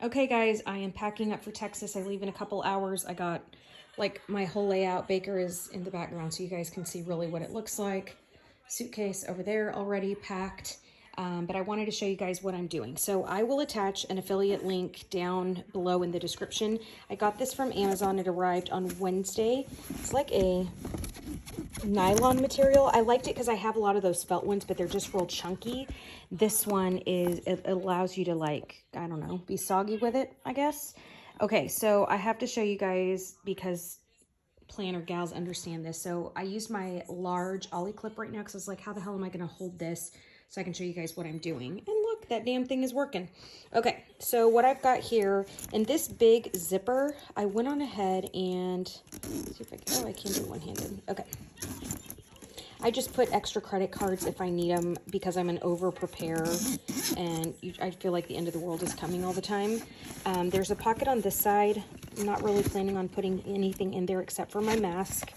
Okay guys, I am packing up for Texas. I leave in a couple hours. I got like my whole layout. Baker is in the background so you guys can see really what it looks like. Suitcase over there already packed. But I wanted to show you guys what I'm doing. So I will attach an affiliate link down below in the description. I got this from Amazon. It arrived on Wednesday. It's like a nylon material. I liked it because I have a lot of those felt ones, but they're just real chunky. This one it allows you to, like, I don't know, be soggy with it, I guess. Okay, so I have to show you guys because planner gals understand this. So I used my large OLIClip right now because I was like, how the hell am I going to hold this so I can show you guys what I'm doing? And look, that damn thing is working. Okay, so what I've got here in this big zipper, I went on ahead and see if I can, oh, I can't do one-handed. Okay. I just put extra credit cards if I need them because I'm an over-preparer and I feel like the end of the world is coming all the time. There's a pocket on this side. I'm not really planning on putting anything in there except for my mask.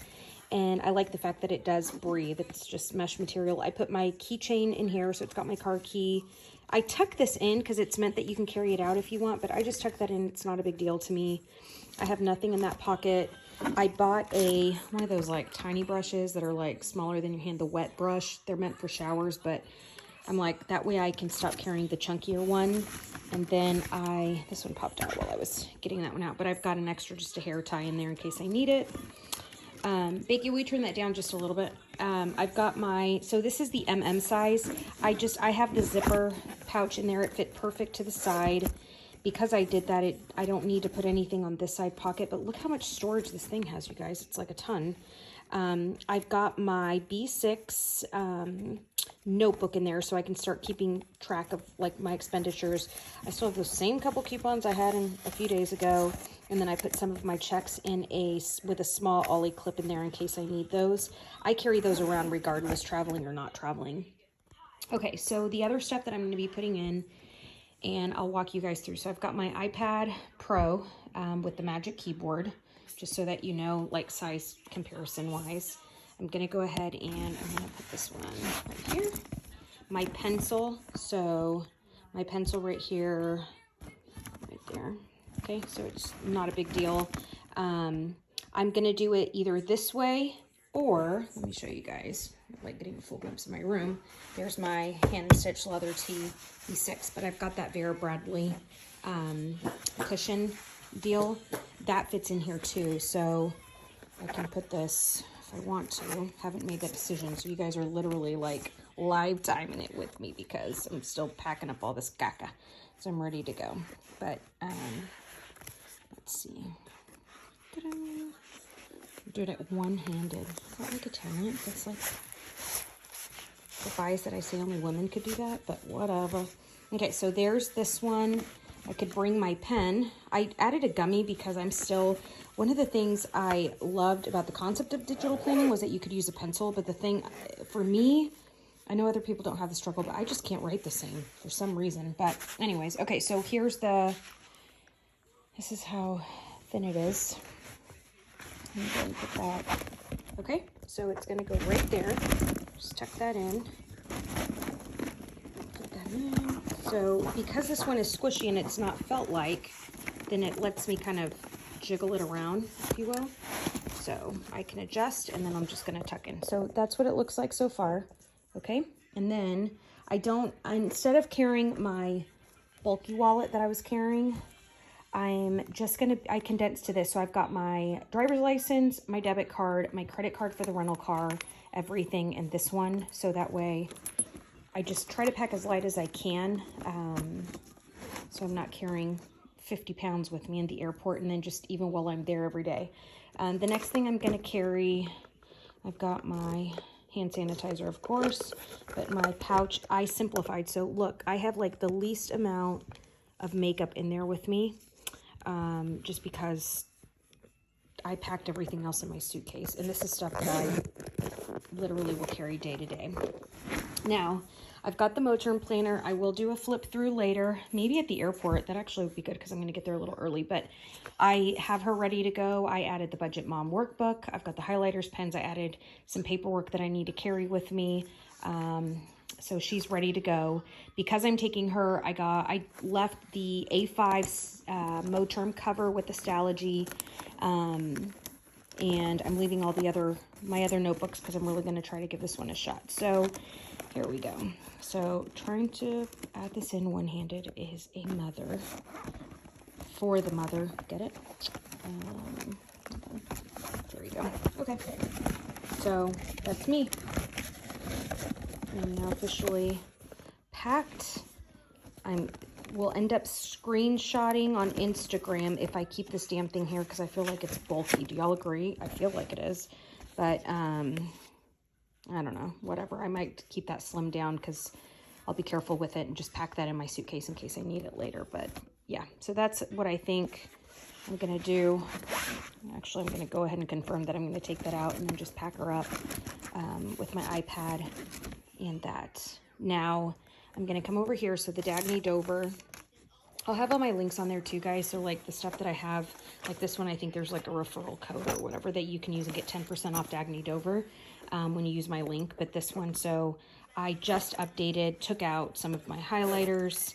And I like the fact that it does breathe. It's just mesh material. I put my keychain in here, so it's got my car key. I tuck this in because it's meant that you can carry it out if you want, but I just tuck that in. It's not a big deal to me. I have nothing in that pocket. I bought one of those like tiny brushes that are like smaller than your hand, the wet brush. They're meant for showers, but I'm like, that way I can stop carrying the chunkier one. And then this one popped out while I was getting that one out, but I've got an extra, just a hair tie in there in case I need it. Becky, will you turn that down just a little bit? I've got so this is the size. I have the zipper pouch in there. It fit perfect to the side. Because I did that, I don't need to put anything on this side pocket, but look how much storage this thing has, you guys. It's like a ton. I've got my B6 notebook in there so I can start keeping track of like my expenditures. I still have those same couple coupons I had a few days ago. And then I put some of my checks with a small OLIClip in there in case I need those. I carry those around regardless, traveling or not traveling. Okay, so the other stuff that I'm going to be putting in, and I'll walk you guys through. So I've got my iPad Pro with the Magic Keyboard, just so that you know, like size comparison wise. I'm gonna go ahead and I'm gonna put this one right here. My pencil, so my pencil right here, right there. Okay, so it's not a big deal. I'm gonna do it either this way or, let me show you guys, like getting a full glimpse of my room. There's my hand-stitched leather tee, B6, but I've got that Vera Bradley cushion deal. That fits in here too, so I can put this if I want to. Haven't made that decision, so you guys are literally like live timing it with me because I'm still packing up all this caca. So I'm ready to go. But let's see. I'm doing it one-handed. Is that like a talent? That's like defies that I say only women could do that, but whatever. Okay, so there's this one. I could bring my pen. I added a gummy because one of the things I loved about the concept of digital planning was that you could use a pencil, but the thing for me, I know other people don't have the struggle, but I just can't write the same for some reason. But anyways, okay, so this is how thin it is. I'm going to put that, okay, so it's gonna go right there. Just tuck that in. Put that in. So because this one is squishy and it's not felt like, then it lets me kind of jiggle it around, if you will. So I can adjust and then I'm just gonna tuck in. So that's what it looks like so far, okay? And then instead of carrying my bulky wallet that I was carrying, I condensed to this. So I've got my driver's license, my debit card, my credit card for the rental car, everything in this one. So that way I just try to pack as light as I can. So I'm not carrying 50 pounds with me in the airport and then just even while I'm there every day. The next thing I'm gonna carry, I've got my hand sanitizer, of course, but my pouch, I simplified. So look, I have like the least amount of makeup in there with me. Just because I packed everything else in my suitcase, and this is stuff that I literally will carry day to day. Now, I've got the Moterm planner. I will do a flip through later, maybe at the airport. That actually would be good because I'm going to get there a little early, but I have her ready to go. I added the Budget Mom workbook. I've got the highlighters, pens. I added some paperwork that I need to carry with me. So she's ready to go. Because I'm taking her, I left the A5 Moterm cover with the Stalogy, and I'm leaving all my other notebooks because I'm really going to try to give this one a shot. So here we go. So trying to add this in one-handed is a mother. For the mother, get it? There we go. Okay. So that's me. I'm now officially packed. We'll end up screenshotting on Instagram if I keep this damn thing here because I feel like it's bulky. Do y'all agree? I feel like it is. But I don't know. Whatever. I might keep that slimmed down because I'll be careful with it and just pack that in my suitcase in case I need it later. But yeah, so that's what I think I'm going to do. Actually, I'm going to go ahead and confirm that I'm going to take that out and then just pack her up with my iPad and that. Now, I'm going to come over here. So the Dagny Dover, I'll have all my links on there too, guys. So like the stuff that I have, like this one, I think there's like a referral code or whatever that you can use and get 10% off Dagny Dover when you use my link. But this one, so I just updated, took out some of my highlighters,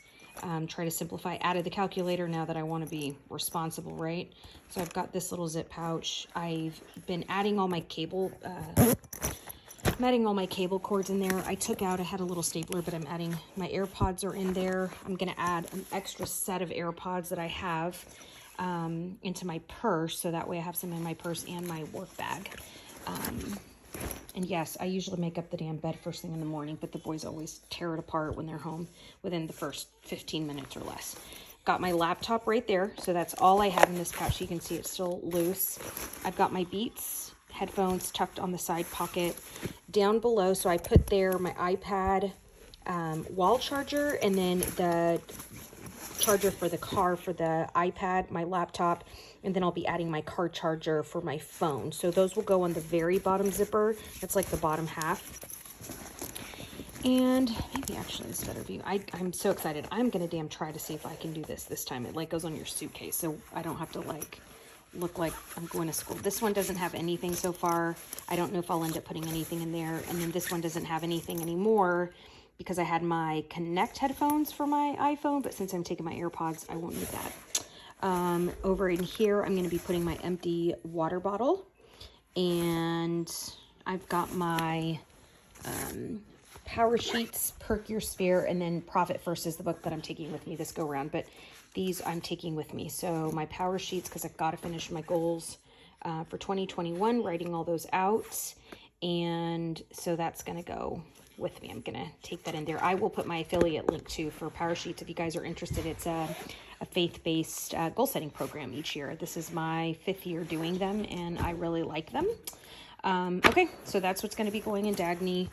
try to simplify, added the calculator now that I want to be responsible, right? So I've got this little zip pouch. I've been adding all my cable, cords in there. I had a little stapler, but I'm adding, my AirPods are in there. I'm going to add an extra set of AirPods that I have into my purse. So that way I have some in my purse and my work bag. And yes, I usually make up the damn bed first thing in the morning, but the boys always tear it apart when they're home within the first 15 minutes or less. Got my laptop right there. So that's all I have in this pouch. You can see it's still loose. I've got my Beats headphones tucked on the side pocket down below. So I put there my iPad wall charger, and then the charger for the car for the iPad, my laptop, and then I'll be adding my car charger for my phone. So those will go on the very bottom zipper. That's like the bottom half. And maybe actually it's a better view. I'm so excited. I'm gonna damn try to see if I can do this time. It like goes on your suitcase, so I don't have to like look like I'm going to school. This one doesn't have anything so far. I don't know if I'll end up putting anything in there. And then this one doesn't have anything anymore because I had my Connect headphones for my iPhone, but since I'm taking my AirPods, I won't need that. Over in here, I'm going to be putting my empty water bottle, and I've got my Power Sheets, Perk Your Spare, and then Profit First is the book that I'm taking with me this go round, but these I'm taking with me. So my Power Sheets, because I've got to finish my goals for 2021, writing all those out, and so that's going to go with me. I'm going to take that in there. I will put my affiliate link too for Power Sheets if you guys are interested. It's a faith-based goal setting program each year. This is my 5th year doing them, and I really like them. Okay, so that's what's going to be going in Dagny.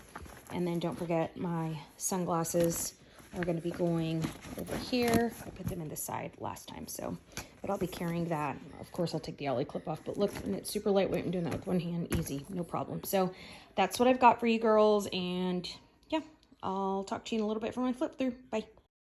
And then don't forget my sunglasses are going to be going over here. I put them in the side last time, so, but I'll be carrying that. Of course, I'll take the OLIClip off, but look, and it's super lightweight. I'm doing that with one hand, easy, no problem. So that's what I've got for you girls, and yeah, I'll talk to you in a little bit for my flip through. Bye.